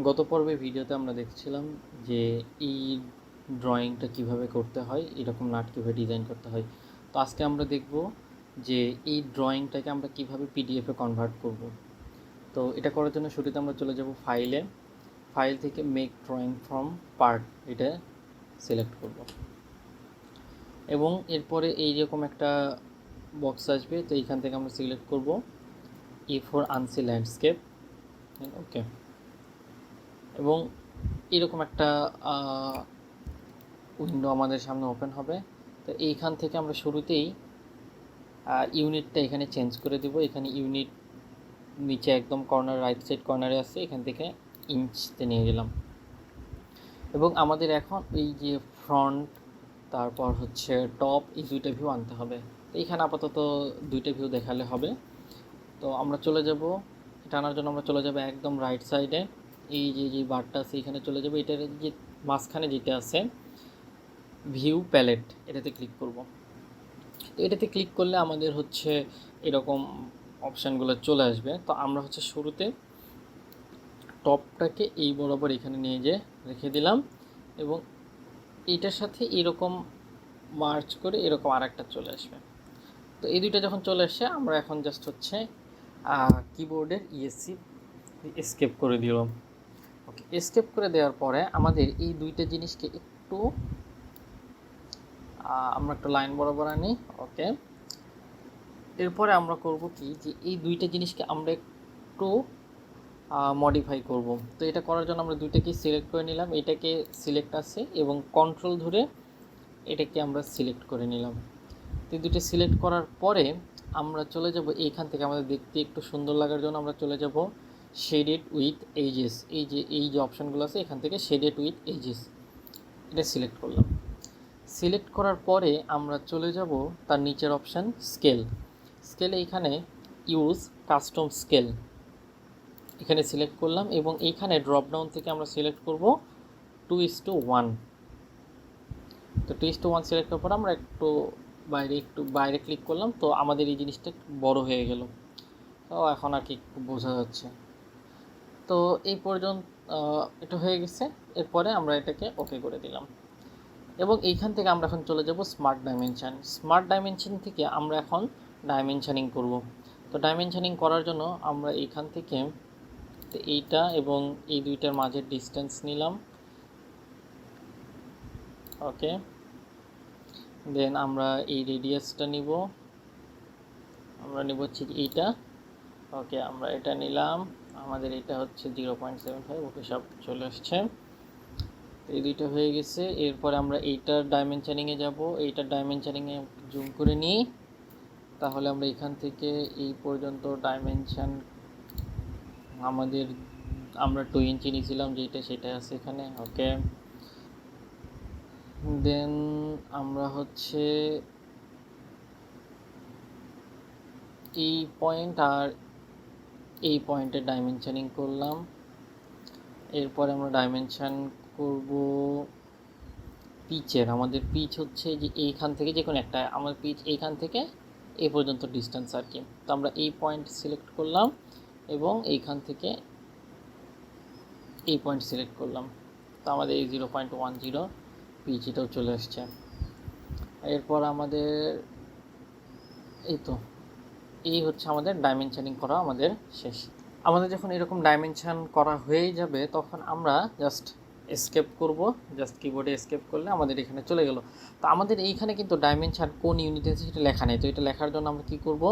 গত পর্বে ভিডিওতে আমরা দেখছিলাম যে এই ড্রয়িংটা কিভাবে করতে হয়, এরকম নাট কীভাবে ডিজাইন করতে হয়। তো আজকে আমরা দেখব যে এই ড্রয়িংটাকে আমরা কিভাবে পিডিএফে কনভার্ট করব। তো এটা করার জন্য শুরুতে আমরা চলে যাব ফাইল থেকে মেক ড্রয়িং ফ্রম পার্ট, এটা সিলেক্ট করব এবং এরপরে এইরকম একটা বক্স আসবে। তো এইখান থেকে আমরা সিলেক্ট করব ই ফর আনসি ল্যান্ডস্কেপ, ওকে। এবং এরকম একটা উইন্ডো আমাদের সামনে ওপেন হবে। তো এইখান থেকে আমরা শুরুতেই ইউনিটটা এখানে চেঞ্জ করে দেব। এখানে ইউনিট নিচে একদম কর্নার রাইট সাইড কর্নারে আছে, এখান থেকে ইঞ্চতে নিয়ে গেলাম। এবং আমাদের এখন এই যে ফ্রন্ট, তারপর হচ্ছে টপ, এই দুইটা ভিউ আনতে হবে। তো এইখানে আপাতত দুইটা ভিউ দেখালে হবে। তো আমরা চলে যাব, এটা আনার জন্য আমরা চলে যাব একদম রাইট সাইডে, এই যে বারটা আছে এখানে চলে যাবে। এটার যে মাঝখানে যেটা আছে ভিউ প্যালেট, এটাতে ক্লিক করব। তো এটাতে ক্লিক করলে আমাদের হচ্ছে এরকম অপশানগুলো চলে আসবে। তো আমরা হচ্ছে শুরুতে টপটাকে এই বরাবর এখানে নিয়ে যেয়ে রেখে দিলাম এবং এইটার সাথে এরকম মার্চ করে এরকম আরেকটা চলে আসবে। তো এই দুইটা যখন চলে আসে আমরা এখন জাস্ট হচ্ছে কিবোর্ডের ইএসসি এস্কেপ করে দিলাম। ওকে, এস্কেপ করে দেওয়ার পরে আমাদের এই দুইটা জিনিসকে একটু আমরা একটা লাইন বরাবর আনি, ওকে। এরপরে আমরা করব কি, যে এই দুইটা জিনিসকে আমরা একটু মডিফাই করব। তো এটা করার জন্য আমরা দুইটাকে সিলেক্ট করে নিলাম, এটাকে সিলেক্ট আছে এবং কন্ট্রোল ধরে এটাকে আমরা সিলেক্ট করে নিলাম। তো দুটো সিলেক্ট করার পরে আমরা চলে যাব এইখান থেকে, আমাদের দেখতে একটু সুন্দর লাগার জন্য আমরা চলে যাব শেডেড উইথ এজেস, এই যে অপশানগুলো আছে এখান থেকে শেডেড উইথ এজেস এটা সিলেক্ট করলাম। সিলেক্ট করার পরে আমরা চলে যাব তার নিচের অপশান স্কেলে এইখানে ইউজ কাস্টম স্কেল, এখানে সিলেক্ট করলাম এবং এইখানে ড্রপডাউন থেকে আমরা সিলেক্ট করব 2:1। তো 2:1 সিলেক্ট করার পর আমরা একটু বাইরে ক্লিক করলাম। তো আমাদের এই জিনিসটা বড় হয়ে গেল। তো এখন আর কি বোঝা যাচ্ছে। তো এই পর্যন্ত এটা হয়ে গেছে। এরপরে আমরা এটাকে ওকে করে দিলাম এবং এইখান থেকে আমরা এখন চলে যাব স্মার্ট ডাইমেনশন থেকে আমরা এখন ডাইমেনশনিং করব। তো ডাইমেনশনিং করার জন্য আমরা এইখান থেকে এইটা এবং এই দুইটার মাঝের ডিস্টেন্স নিলাম, ওকে। দেন আমরা এই রেডিয়াসটা নিব, আমরা নিব হচ্ছে এইটা, ওকে। আমরা এটা নিলাম, আমাদের এটা হচ্ছে 0.75, ওকে, সব চলে আসছে। এই দুইটা হয়ে গেছে। এরপরে আমরা এইটার ডাইমেনশনিংয়ে যাব, এইটার ডাইমেনশনিংয়ে জুম করে নিই। তাহলে আমরা এখান থেকে এই পর্যন্ত ডাইমেনশন আমরা 2 ইঞ্চি নিয়েছিলাম যেটা, সেটা আছে এখানে, ওকে। দেন আমরা হচ্ছে এই পয়েন্ট আর এই পয়েন্টের ডাইমেনশনিং করলাম। এরপরে আমরা ডাইমেনশন করব পিচের। আমাদের পিচ হচ্ছে যে এইখান থেকে যে কোনো একটা, আমার পিচ এইখান থেকে এই পর্যন্ত ডিস্টেন্স আর কি। তো আমরা এই পয়েন্ট সিলেক্ট করলাম এবং এইখান থেকে এই পয়েন্ট সিলেক্ট করলাম। তো আমাদের এই 0.10 পিচ এটাও চলে আসছে। এরপর আমাদের এই হচ্ছে আমাদের ডাইমেনশনিং করা আমাদের শেষ। আমাদের যখন এরকম ডাইমেনশন করা হয়ে যাবে তখন আমরা জাস্ট এস্কেপ করব, জাস্ট কিবোর্ডে এস্কেপ করলে আমাদের এখানে চলে গেল। তো আমাদের এইখানে কিন্তু ডাইমেনশন কোন ইউনিট আছে সেটা লেখা নেই। তো এটা লেখার জন্য আমরা কী করব,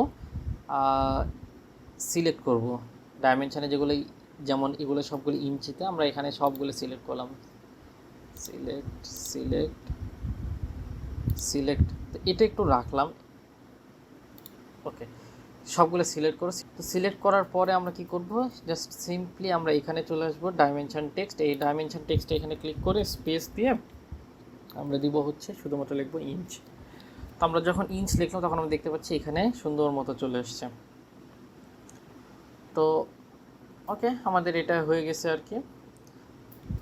সিলেক্ট করব ডাইমেনশানে যেগুলো, যেমন এগুলো সবগুলো ইঞ্চিতে, আমরা এখানে সবগুলো সিলেক্ট করলাম, সিলেক্ট। তো এটা একটু রাখলাম, ওকে। সবগুলো সিলেক্ট করেছি। তো সিলেক্ট করার পরে আমরা কি করব, জাস্ট সিম্পলি আমরা এখানে চলে আসবো ডাইমেনশন টেক্সট, এই ডাইমেনশন টেক্সটে এখানে ক্লিক করে স্পেস দিয়ে আমরা দিব হচ্ছে শুধুমাত্র লিখবো ইঞ্চ। তো আমরা যখন ইঞ্চ লিখলাম তখন আমরা দেখতে পাচ্ছি এখানে সুন্দর মতো চলে আসছে। তো ওকে, আমাদের এটা হয়ে গেছে আর কি।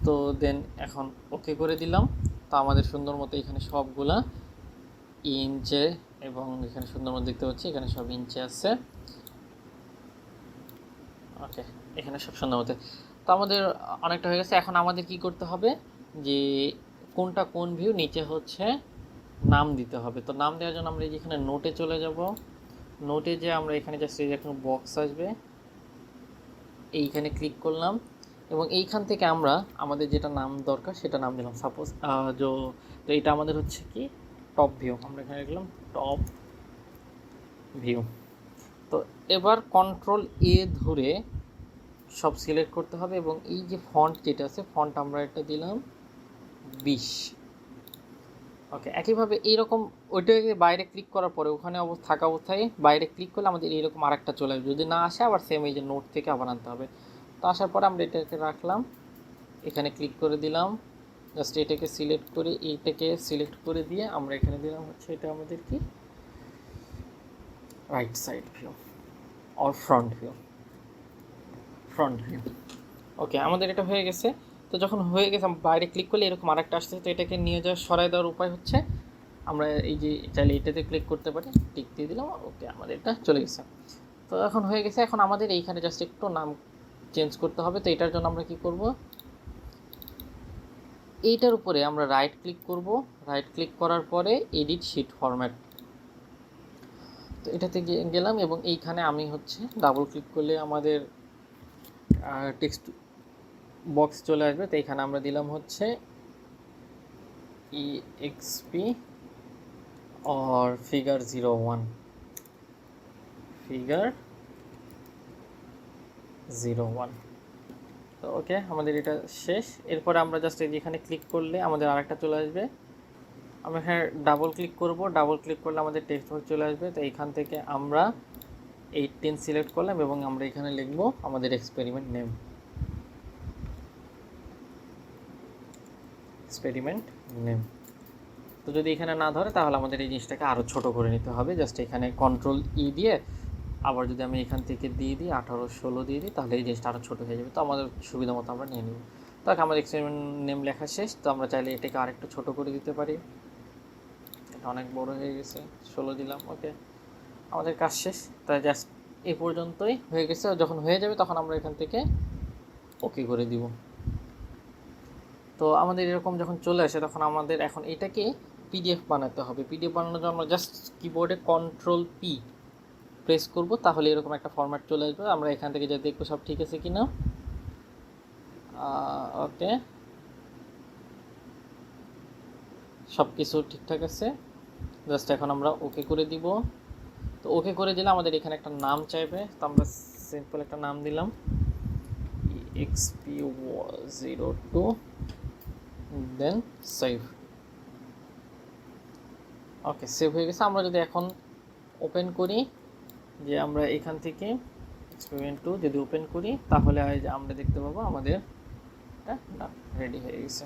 তো দেন এখন ওকে করে দিলাম। তো আমাদের সুন্দর মতো এখানে সবগুলা ইঞ্চে, এবং এখানে সুন্দর মতো দেখতে পাচ্ছি এখানে সব ইঞ্চে আছে, ওকে। এখানে সব সুন্দর মতো। তো আমাদের অনেকটা হয়ে গেছে। এখন আমাদের কি করতে হবে যে কোনটা কোন ভিউ, নিচে হচ্ছে নাম দিতে হবে। তো নাম দেওয়ার জন্য আমরা যেখানে নোটে চলে যাব, নোটে যে আমরা এখানে জাস্ট এই এখন বক্স আসবে, এইখানে ক্লিক করলাম এবং এইখান থেকে আমরা আমাদের যেটা নাম দরকার সেটা নাম দিলাম। সাপোজ তো এটা আমাদের হচ্ছে কি টপ ভিউ, আমরা এখানে লিখলাম টপ ভিউ। তো এবার কন্ট্রোল এ ধরে সব সিলেক্ট করতে হবে এবং এই যে ফন্ট যেটা আছে, ফন্ট আমরা এটা দিলাম 20। ওকে, একইভাবে এইরকম ওইটাকে বাইরে ক্লিক করার পরে ওখানে থাকা অবস্থায় বাইরে ক্লিক করলে আমাদের এইরকম আরেকটা চলে আসবে। যদি না আসে আবার সেম এই যে নোট থেকে আবার আনতে হবে। তো আসার পরে আমরা এটাকে রাখলাম, এখানে ক্লিক করে দিলাম, জাস্ট এটাকে সিলেক্ট করে এইটাকে সিলেক্ট করে দিয়ে আমরা এখানে দিলাম হচ্ছে এটা আমাদের কি right side view or front view, front view. Okay, আমাদের এটা হয়ে গেছে। তো যখন হয়ে গেছে বাইরে ক্লিক করলে এরকম আরেকটা আসছে। তো এটাকে নিয়ে যাওয়ার সরাই দেওয়ার উপায় হচ্ছে আমরা এই যে চাইলে এটাতে ক্লিক করতে পারি, টিক দিয়ে দিলাম। ওকে, আমাদের এটা চলে গেছে। তো এখন হয়ে গেছে। এখন আমাদের এইখানে জাস্ট একটু নাম চেঞ্জ করতে হবে। তো এটার জন্য আমরা কি করব, এইটার উপরে আমরা রাইট ক্লিক করব, রাইট ক্লিক করার পরে এডিট শিট ফরম্যাট, তো এটাতে গেলাম এবং এইখানে আমি হচ্ছে ডাবল ক্লিক করলে আমাদের টেক্সট বক্স চলে আসবে। তো এইখানে আমরা দিলাম হচ্ছে EXP or figure 01, figure 01। তো ওকে, আমাদের এটা শেষ। এরপরে আমরা জাস্ট এই যেখানে ক্লিক করলে আমাদের আরেকটা চলে আসবে। আমরা এখানে ডাবল ক্লিক করব, ডাবল ক্লিক করলে আমাদের টেক্সট বক্স চলে আসবে। তো এইখান থেকে আমরা 18 সিলেক্ট করলাম এবং আমরা এখানে লিখব আমাদের এক্সপেরিমেন্ট নেম, এক্সপেরিমেন্ট নেম। তো যদি এখানে না ধরে তাহলে আমাদের এই জিনিসটাকে আরও ছোট করে নিতে হবে। জাস্ট এখানে কন্ট্রোল দিয়ে আবার যদি আমি এখান থেকে দিয়ে দিই 18 16 দিয়ে দিই তাহলে এই জিনিসটা আরও ছোটো হয়ে যাবে। তো আমাদের সুবিধা মতো আমরা নিয়ে নেব। তো আমাদের এক্সপেরিমেন্ট নেম লেখা শেষ। তো আমরা চাইলে এটাকে আরেকটু ছোটো করে দিতে পারি, এটা অনেক বড় হয়ে গেছে, 16 দিলাম। ওকে, আমাদের কাজ শেষ। তাই জাস্ট এই পর্যন্তই হয়ে গেছে। যখন হয়ে যাবে তখন আমরা এখান থেকে ওকে করে দিব। তো আমাদের এরকম যখন চলে আসে তখন আমাদের এখন এটাকে PDF বানাতে হবে। PDF বানানোর জন্য আমরা জাস্ট কিবোর্ডে কন্ট্রোল P প্রেস করব, তাহলে এরকম একটা ফরম্যাট চলে আসবে। আমরা এখান থেকে যা দেখবো সব ঠিক আছে কিনা। ওকে, সব কিছু ঠিকঠাক আছে। জাস্ট এখন আমরা ওকে করে দিব। তো ওকে করে দিলে আমাদের এখানে একটা নাম চাইবে। তো আমরা সিম্পল একটা নাম দিলাম EXP02, দেন সেভ। ওকে, সেভ হয়ে গেছে। আমরা যদি এখন ওপেন করি, যে আমরা এখান থেকে এক্সপেরিমেন্ট 2 যদি ওপেন করি তাহলে আমরা দেখতে পাবো আমাদের এটা রেডি হয়ে গেছে।